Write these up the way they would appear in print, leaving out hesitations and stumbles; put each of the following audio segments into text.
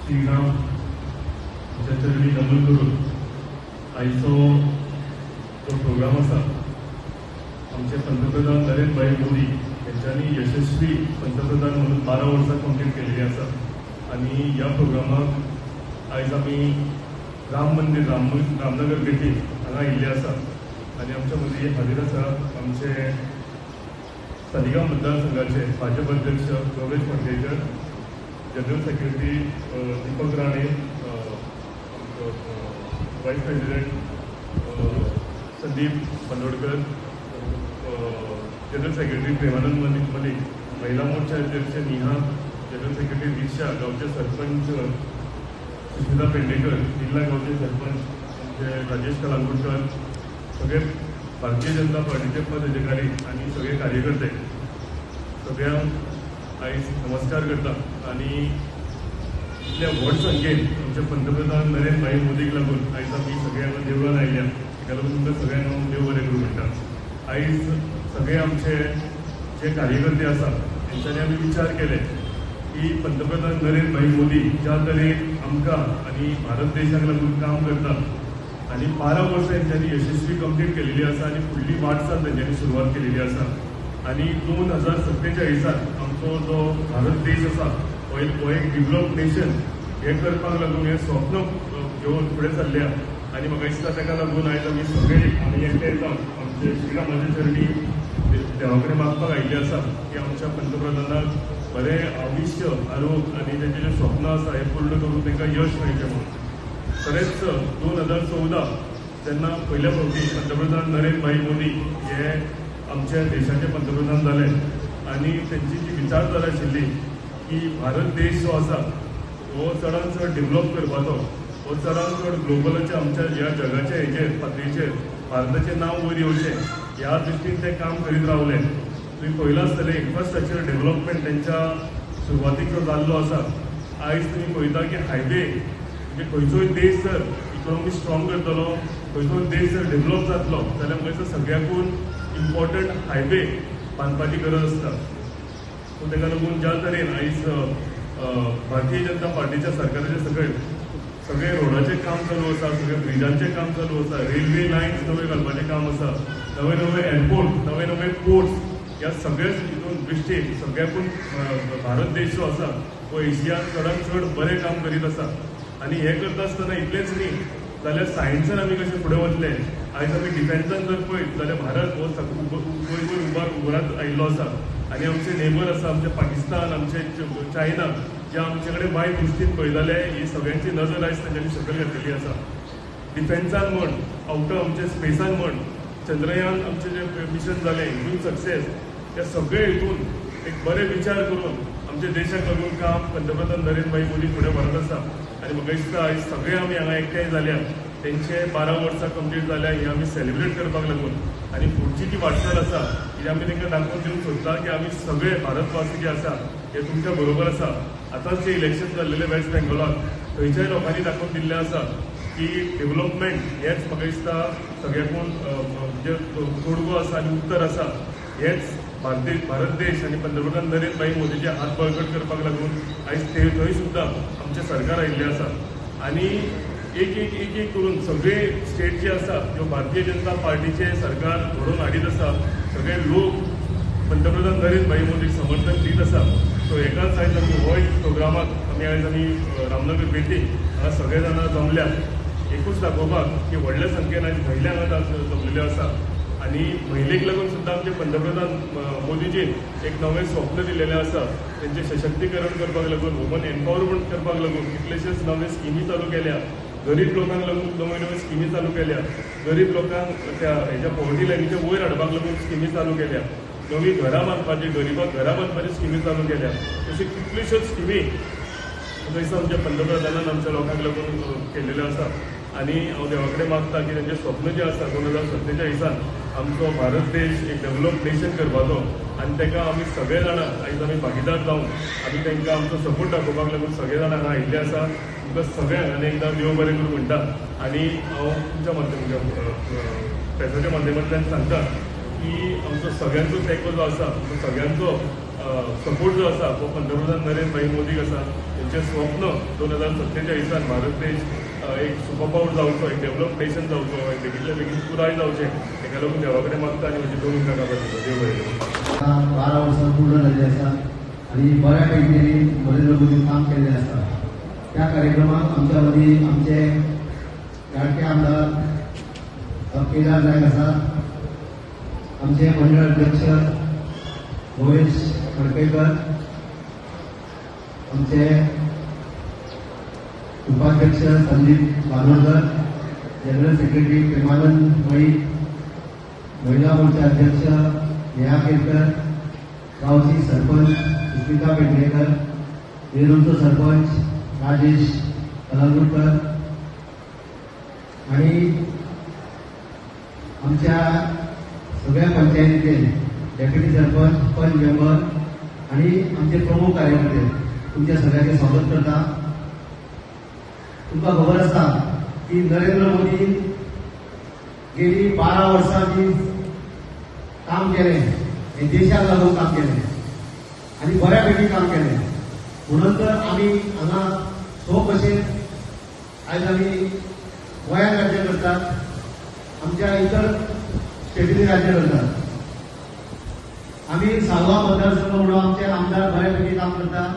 श्रीराम हाच्या चरणी नमन करून आयचो जो प्रोग्राम आसा आमचे पंतप्रधान नरेंद्र भाई मोदी यांच्यानी यशस्वी पंतप्रधान म्हणून 12 वर्सां कंप्लीट केलेली आसा आणि ह्या प्रोग्रामाक आयज आमी राम मंदिर रामनगर पेटी हांगा आयिल्ले आसा आणि आमच्या मदीं हाजीर आसा आमचे तालिगांव मतदारसंघाचे भाजप अध्यक्ष Yogesh Phansekar, general secretary Deepak Rane, vice president Sandeep Bandodkar, general secretary Premanand Malik, महिला मोर्चा अध्यक्ष निहा, जनरल सेक्रेटरी दीक्षा, गावचे सरपंच सुष्मिता पेडणेकर, जिल्हा गावचे सरपंच आमचे राजेश कलांगुटकर, सगळे भारतीय जनता पार्टीचे पदाधिकारी आणि सगळे कार्यकर्ते सगळ्यांक आयज नमस्कार करता आणि इतल्या व्हड संख्येन आमचे पंतप्रधान नरेंद्र भाई मोदीक लागून आयज आमी सगळे हांगा देवळान आयल्या त्या लागून तुमकां सगळ्यांक देव बरें करूं म्हणटा। आयज सगळे आमचे जे कार्यकर्ते आसा तेंच्यांनी आमी विचार केले की पंतप्रधान नरेंद्र भाई मोदी ज्या तरेन आमकां आनी भारत देशाक लागून काम करता आणि 12 वर्सां तेंच्यांनी यशस्वी कंप्लीट केलेली आसा आणि फुडली वाटचाल तेंच्यांनी सुरवात केलेली आसा आणि 2047 आमचो जो भारत देश आसा हो एक डेव्हलप नेशन हे करपाक लागून हे स्वप्न घेवन फुडें चल्ल्या आणि म्हाका दिसता ताका लागून आयज आमी सगळे आमी एकठांय जावन आमचे श्रीरामाचे चरणी देवा कडेन मागपाक आयिल्ले आसा की आमच्या पंतप्रधानाक बरें आयुश्य आरोग्य आणि तेंचे जे स्वप्न आसा हे पूर्ण करून तांकां यश मेळचें म्हणून। खरेंच 2014 जेन्ना पयल्या फावटी पंतप्रधान नरेंद्र भाई मोदी हे आमच्या देशाचे पंतप्रधान जाले आणि त्यांची जी विचारधारा आशिल्ली की भारत देश जो आसा हो चडांत चड डेव्हलप करपाचो, हो चडांत चड ग्लोबलाच्या आमच्या ह्या जगाच्या हेचेर फातरीचेर भारताचें नांव वयर येवचें ह्या दृश्टीन ते काम करीत रावले। तुम्ही पळयलां आसतलें इन्फ्रास्ट्रक्चर डेव्हलपमेंट त्यांच्या सुरवातीक जो जाल्लो आसा आयज तुम्ही पळयता की हायवे म्हणजे खंयचोय देश जर इकॉनॉमी स्ट्रॉंग करतलो, खंयचोय देश जर डेव्हलप जातलो जाल्यार म्हाका दिसता सगळ्याकून इम्पॉर्टंट हायवे बांदपाची गरज आसता। सो ताका लागून ज्या तरेन आयज भारतीय जनता पार्टीच्या सरकाराचे सगळे रोडाचें काम चालू आसा, सगळे ब्रिजांचें काम चालू आसा, रेल्वे लायन्स नवे घालपाचें काम आसा, नवे नवे एअरपोर्ट, नवे नवे पोर्ट्स ह्या सगळ्या हितून दृश्टीन सगळ्याकून भारत देश जो आसा तो एशियात चडांत चड बरें काम करीत आसा आणि हे करता आसतना इतलेंच न्ही जाल्यार सायन्सान आमी कशें फुडें वतले। आयज आमी डिफेन्सान जर पळयत जाल्यार भारत हो वयर उबारत आयिल्लो आसा आणि आमचे नेबर आसा, आमचे पाकिस्तान, आमचे चायना जे आमचे कडेन वायट दृश्टीन पळयताले ही सगळ्यांची नजर आयज तांच्यांनी सकयल घातलेली आसा। डिफेन्सान म्हण, आउट आमचे स्पेसान म्हण, चंद्रयान आमचे जे मिशन जालें ह्यूज सक्सेस त्या सगळे हितून एक बरे विचार करून आमच्या देशाक लागून काम पंतप्रधान नरेंद्र भाई मोदी फुडें व्हरत आसा आणि म्हाका दिसता आयज सगळे आमी हांगा एकठांय जाल्या तेंचे 12 वर्सां कंप्लीट जाल्या ही आमी सेलिब्रेट करपाक लागून आणि फुडची जी वाटचाल आसा ती आमी तांकां दाखोवन दिवंक सोदता की आमी सगळे भारतवासी जे आसा हे तुमच्या बरोबर आसा। आतांच जे इलेक्शन जाल्लेले वेस्ट बेंगॉलाक थंयच्याय लोकांनी दाखोवन दिल्लें आसा की डेव्हलपमेंट हेच म्हाका दिसता सगळ्याकून जे तोडगो आसा आणि उत्तर आसा हेच भारत देश आणि पंतप्रधान नरेंद्र भाई मोदीचे हात बळकट करपाक लागून आयज थंय सुद्दां आमचे सरकार आयिल्लें आसा आणि एक करून सगळे स्टेट जे आसा ज्यो भारतीय जनता पार्टीचे सरकार घडोवन हाडीत आसा सगळे लोक पंतप्रधान नरेंद्र भाई मोदीक समर्थन दीत आसा। सो एकाच आयज आमी हो एक प्रोग्रामाक आयज आमी रामनगर पेटी हांगा सगळे जाणां जमल्या एकूच दाखोवपाक की व्हडल्या संख्येन आयज महिला हांगा जमलेल्यो आसा आणि महिलेक लागून सुद्दां आमचे पंतप्रधान मोदीजीन एक नवें स्वप्न दिलेलें आसा। तेंचें सशक्तीकरण करपाक लागून वुमन एम्पावरमेंट करपाक लागून कितलेशेच नवे स्किमी चालू केल्या, गरीब लोकांक लागून नवे नवे स्किमी चालू केल्या, गरीब लोकांक त्या हेच्या पॉवर्टी लायनीच्या वयर हाडपाक लागून स्किमी चालू केल्या, नवी घरां बांदपाची गरीबाक घरां बांदपाची स्किमी चालू केल्या, तशी कितल्योश्योच स्किमी दिसता आमच्या पंतप्रधानान आमच्या लोकांक लागून केलेल्यो आसा आणि हांव देवा कडेन मागता की तेंचें स्वप्न जें आसा 2047 आमचो भारत देश एक डेव्हलप नेशन करपाचो आणि ताका आमी सगळे जाणां आयज आमी भागीदार जावन आमी तांकां आमचो सपोर्ट दाखोवपाक लागून सगळे जाणां हांगा आयिल्ले आसा। तुमकां सगळ्यांक आनी एकदां देव बरें करूं म्हणटा आणि हांव तुमच्या प्रेसाच्या माध्यमांतल्यान सांगता की आमचो सगळ्यांचो तेंको जो आसा तो सगळ्यांचो सपोर्ट जो आसा तो पंतप्रधान नरेंद्र भाई मोदीक आसा. त्यांचें स्वप्न 2047 भारत देश एक सुपर पॉवर जावचो, एक डेव्हलप नेशन जावचो, बेगीतल्या बेगीन पुराय जावचें, हेका लागून देवा कडेन मागता आनी म्हजी दोन उदकां काबार करता. देव बरें करूं. 12 वर्सां पूर्ण जाल्ली आसा आणि बऱ्यापैकी नरेंद्र मोदी काम केल्लें आसा. त्या कार्यक्रमाक आमच्या मदीं आमचे लाडके आमदार केदार नायक आसा, आमचे मंडळ अध्यक्ष महेश खडकेकर, आमचे उपाध्यक्ष संदीप बांदोडकर, जनरल सेक्रेटरी प्रेमानंद मळी, महिला मोर्चा अध्यक्ष नेहा केरकर, गावची सरपंच सुष्मिता पेडणेकर, वेरूळचो सरपंच राजेश कलालूरकर आणि आमच्या सगळ्या पंचायतीचे डेप्युटी सरपंच, पंच मेंबर आणि आमचे प्रमुख कार्यकर्ते तुमच्या सगळ्यांचे स्वागत करता. तुमका खबर आसा की नरेंद्र मोदी गेली 12 वर्सां जी काम केलें, हे देशाक लागून काम केलें आणि बऱ्यापैकी काम केलें. म्हणून तर आमी हांगा सोप अशें आयज आमी गोंयांत राज्य करतात, आमच्या इतर स्टेटींनी राज्य करतात. आमी सालवा मतदारसंघ म्हणून आमचे आमदार बऱ्यापैकी काम करतात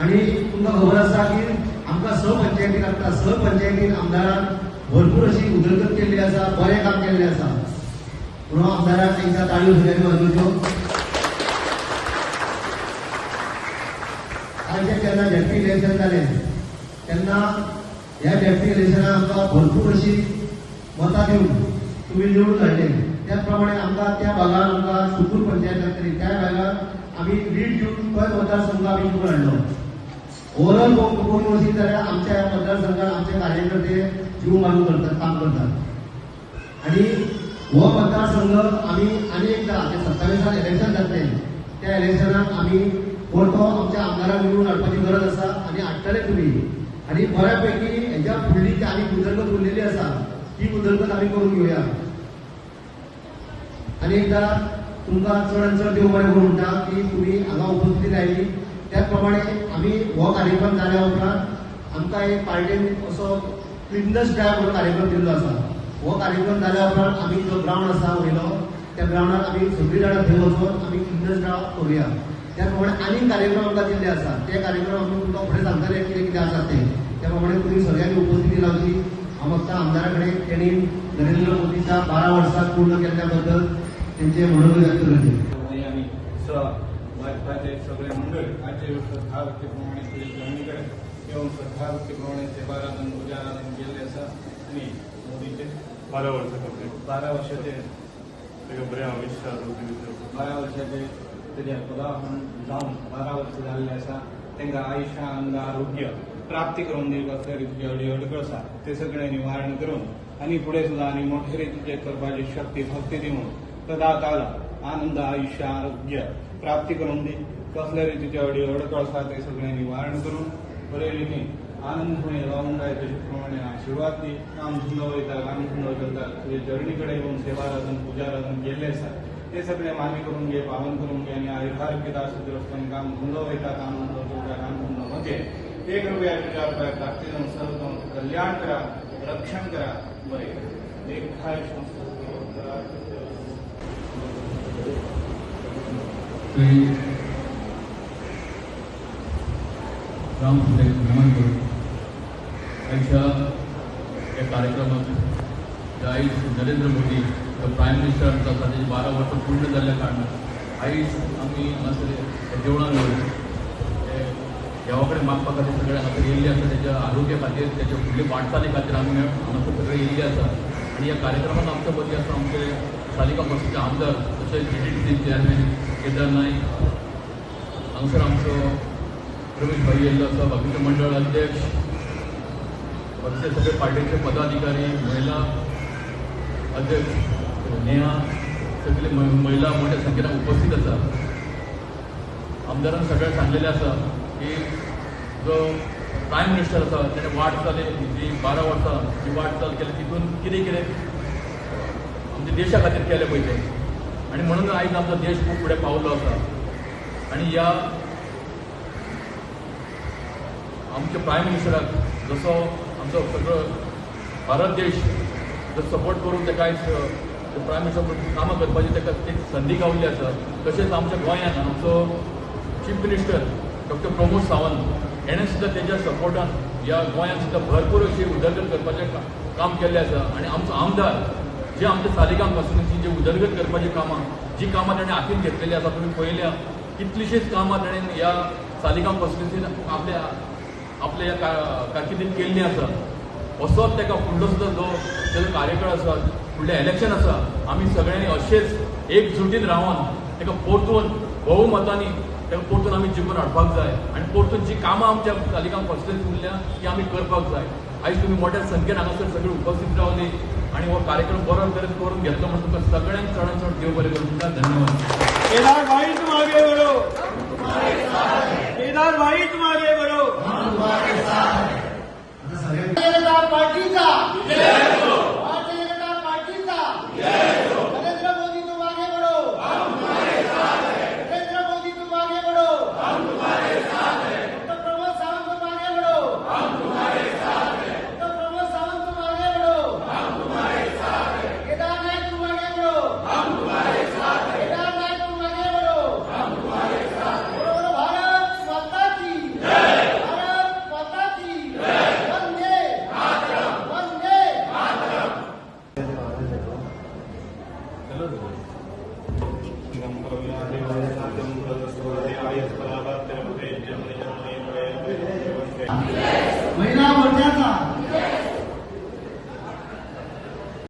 आणि तुमकां खबर आसा की आमकां स पंचायती लागता. स पंचायतीन आमदारान भरपूर अशी उदरगत केल्ली आसा, बरें काम केल्लें आसा. म्हणून आमदाराक तांच्या ताळयो सगळ्यांनी वाजोवच्यो. आयचे जेन्ना डेप्टी इलेक्शन जालें तेन्ना ह्या डेप्टी इलेक्शनाक आमकां भरपूर अशी मतां दिवन तुमी निवडून हाडले. त्याच प्रमाणे आमकां त्या भागात आमकां सुकूर पंचायत लागतली, त्या भागात आमी लीड दिवन तो मतदारसंघ आमी निवडून हाडलो. ओव्हरऑल कोण वचीत जाल्यार आमच्या ह्या मतदारसंघात आमचे कार्यकर्ते जीव मारून करतात, काम करतात आणि हो मतदारसंघ आमी आनी एकदा 27 इलेक्शन जातलें, त्या इलेक्शनाक आमी परतो आमच्या आमदाराक निवडून हाडपाची गरज आसा आणि हाडटले तुमी. आणि बऱ्यापैकी हेच्या फुडली जी आनी उदरगत उरलेली आसा ती उदरगत आमी करून घेवया. आणि एकदा तुमकां चड आनी चड देव बरें करूं म्हणटा की तुमी हांगा उपस्थिती लायली. त्याच प्रमाणे आमी हो कार्यक्रम जाल्या उपरांत आमकां एक पार्टीन असो क्लिननेस ड्रायव्ह म्हणून कार्यक्रम दिल्लो आसा. हो कार्यक्रम जाल्या उपरांत आमी जो ग्राउंड आसा वयलो त्या ग्राउंडार आमी सगळीं जाणां थंय वचून आमी क्लिननेस ड्रायव्ह करुया. त्याच प्रमाणे आनीक कार्यक्रम आमकां दिल्ले आसा, ते कार्यक्रम आमी तुमकां फुडें सांगतले कितें कितें आसा ते. त्या प्रमाणे तुमी सगळ्यांनी उपस्थिती लावची. हांव मागता आमदारा कडेन तेणी नरेंद्र मोदीच्या 12 वर्सांत पूर्ण केल्ल्या बद्दल त्यांचे मनोगत व्यक्त करते. आणि भाजपाचे सगळे मंडळ आजचे श्रद्धाभक्तीप्रमाणे जर्नीकडे येऊन श्रद्धाभक्तीप्रमाणे सेवाराधन पूजाराधन केले आसा. आणि मोदीचे 12 वर्सां कंप्लीट 12 वर्षाचे बरें आयुश्य 12 वर्षाचे तेज्या पदावरून जावन 12 वर्सां जाल्ले आसा. तांकां आयुश्य आनंद आरोग्य प्राप्ती करून दिवपाक असले रितीचे अडखळ आसा ते सगळे निवारण करून आणि पुढे सुद्धा आणि मोठे रितीचे करपाची शक्ती भक्ती दिवन सदा काल आनंद आयुष्य आरोग्य प्राप्ती करून दी. कसल्या रितीचे अडखळ आसा ते सगळे निवारण करून बरे रितीन आनंदपणे रावूंक जाय तशे प्रमाणे आशिर्वाद दी. काम धंदो वयता, काम धंदो करता, तुजे जर्नी कडेन येवन सेवाराधन पुजाराधन केल्ले आसा ते सगळे मागे करून घे, पावन करून घे आणि आयुर्भाग्य दास रस्त्यान काम धंदो वयता, काम धंदो करता, काम धंदो मध्ये एक रुपया तुझ्या ताकदीन सर्व कल्याण करा, रक्षण करा, बरे करा. एक खाय राम नमन करून आयच्या या कार्यक्रमात आयज नरेंद्र मोदी प्रायम मिनिस्टर आमचा ताचे 12 वर्सां पूर्ण जाल्ल्या कारणान आयज आमी हांगासर देवळान देवा कडेन मागपा खातीर सगळे हांगासर येयल्ले आसा. त्याच्या आरोग्या खातीर, त्याच्या फुडले वाटचाली खातीर आमी हांगासर सगळे येयल्ले आसा. आणि ह्या कार्यक्रमात आमच्या मदीं आसा आमचे सालिका मस्तीचे आमदार, तशेंच DDTC चेअरमॅन केदार नायक, हांगासर आमचो रमेश भाई येयल्लो आसा, बाकीचे मंडळ अध्यक्ष, बाकीचे सगळे पार्टीचे पदाधिकारी, महिला अध्यक्ष नेहा, सगळे महिला मोठ्या संख्येन उपस्थित आसा. आमदारान सगळ्यांक सांगलेलें आसा की जो प्रायम मिनिस्टर आसा ताणें वाटचाल जी 12 वर्सां जी वाटचाल केली तितून कितें कितें आमच्या देशा खातीर केलें पळय तें. आनी म्हणून आयज आमचो देश खूब फुडें पावलो आसा. आणि या आमच्या प्रायम मिनिस्टराक जसो आमचो सगळं भारत देश जर सपोर्ट करून ते कांयच प्रायम मिनिस्टर कामां करपाची ताका ती संदी गावल्ली आसा तशेंच आमच्या गोंयांत आमचो chief minister doctor Pramod Sawant हेणें सुद्दां तेज्या सपोर्टान ह्या गोंयांत सुद्दां भरपूर अशी उदरगत करपाचें काम केल्लें आसा आनी आमचो आमदार जे आमच्या सालिगांव कॉन्स्टिट्युन्सी जी उदरगत करपाची कामां जी कामां ताणें हातीन घेतलेली आसा तुमी पळयल्या कितलीशीच कामां ताणें ह्या सालिगांव कॉन्स्टिट्युन्सीन आपल्या ह्या कारकिर्दीत केल्लीं आसा असोच ताका फुडलो सुद्दां जो तेजो कार्यकाळ आसा फुडलें इलेक्शन आसा आमी सगळ्यांनी अशेंच एकजुटीन रावन ताका परतून भोवमतांनी ताका परतून आमी जिखून हाडपाक जाय आनी परतून जी कामां आमच्या तालिगांव कॉन्स्टिट्युन्सींत उरल्या ती आमी करपाक जाय आयज तुमी मोठ्या संख्येन हांगासर सगळीं उपस्थित रावली आनी हो कार्यक्रम बरो तरेन करून घेतलो म्हणून तुमकां सगळ्यांक चडांत चड देव बरें करूं तुमकां धन्यवाद. केदार भाई तुम आगे बढ़ो, केदार भाई तुम आगे बढ़ो. भारतीय जनता पार्टीचा भारतीय जनता पार्टीचा नरेंद्र मोदी तुम आगे बढ़ो, नरेंद्र मोदी तुम आगे बढ़ो, डॉक्टर प्रमोद सावंत तुम आगे बढ़ो, डॉक्टर प्रमोद सावंत तुम आगे बढ़ो, केदार नायक तुम आगे बढ़ो, केदार नायक तुम आगे बढ़ो. बोलो भारत माता की भारत माता की वंदे वंदे. आय